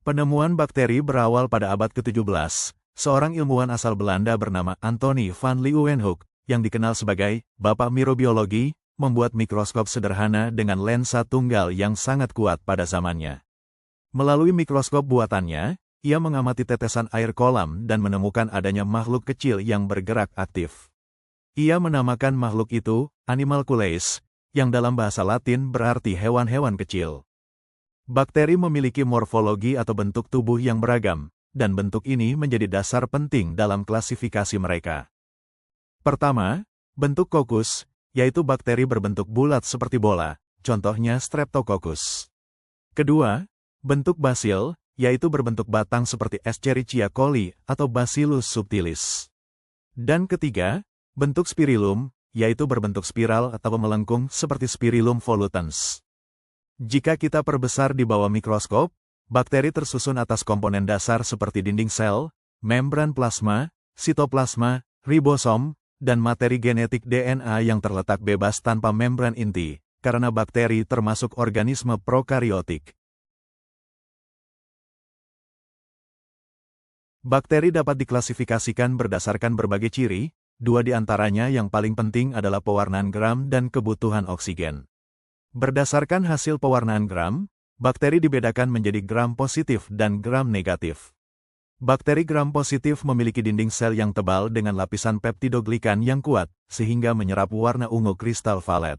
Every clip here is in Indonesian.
Penemuan bakteri berawal pada abad ke-17. Seorang ilmuwan asal Belanda bernama Anthony van Leeuwenhoek, yang dikenal sebagai Bapak Mikrobiologi, membuat mikroskop sederhana dengan lensa tunggal yang sangat kuat pada zamannya. Melalui mikroskop buatannya, ia mengamati tetesan air kolam dan menemukan adanya makhluk kecil yang bergerak aktif. Ia menamakan makhluk itu Animalcules, yang dalam bahasa Latin berarti hewan-hewan kecil. Bakteri memiliki morfologi atau bentuk tubuh yang beragam, dan bentuk ini menjadi dasar penting dalam klasifikasi mereka. Pertama, bentuk kokus, yaitu bakteri berbentuk bulat seperti bola, contohnya Streptococcus. Kedua, bentuk basil, yaitu berbentuk batang seperti Escherichia coli atau Bacillus subtilis. Dan ketiga, bentuk spirillum, yaitu berbentuk spiral atau melengkung seperti Spirillum volutans. Jika kita perbesar di bawah mikroskop, bakteri tersusun atas komponen dasar seperti dinding sel, membran plasma, sitoplasma, ribosom, dan materi genetik DNA yang terletak bebas tanpa membran inti, karena bakteri termasuk organisme prokariotik. Bakteri dapat diklasifikasikan berdasarkan berbagai ciri, dua di antaranya yang paling penting adalah pewarnaan gram dan kebutuhan oksigen. Berdasarkan hasil pewarnaan gram, bakteri dibedakan menjadi gram positif dan gram negatif. Bakteri gram positif memiliki dinding sel yang tebal dengan lapisan peptidoglikan yang kuat, sehingga menyerap warna ungu kristal valet.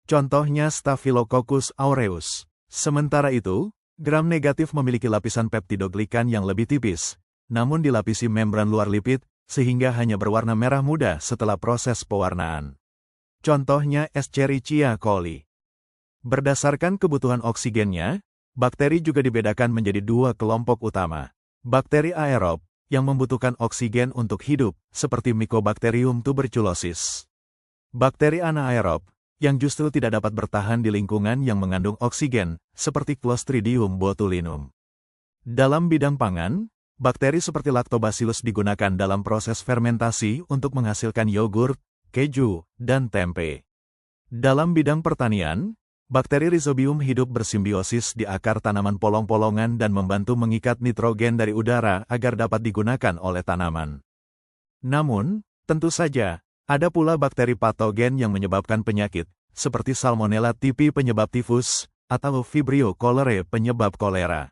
Contohnya Staphylococcus aureus. Sementara itu, gram negatif memiliki lapisan peptidoglikan yang lebih tipis, namun dilapisi membran luar lipid, sehingga hanya berwarna merah muda setelah proses pewarnaan. Contohnya Escherichia coli. Berdasarkan kebutuhan oksigennya, bakteri juga dibedakan menjadi dua kelompok utama. Bakteri aerob, yang membutuhkan oksigen untuk hidup, seperti Mycobacterium tuberculosis. Bakteri anaerob, yang justru tidak dapat bertahan di lingkungan yang mengandung oksigen, seperti Clostridium botulinum. Dalam bidang pangan, bakteri seperti Lactobacillus digunakan dalam proses fermentasi untuk menghasilkan yogurt, keju, dan tempe. Dalam bidang pertanian, bakteri Rhizobium hidup bersimbiosis di akar tanaman polong-polongan dan membantu mengikat nitrogen dari udara agar dapat digunakan oleh tanaman. Namun, tentu saja, ada pula bakteri patogen yang menyebabkan penyakit, seperti Salmonella typhi penyebab tifus, atau Vibrio cholerae penyebab kolera.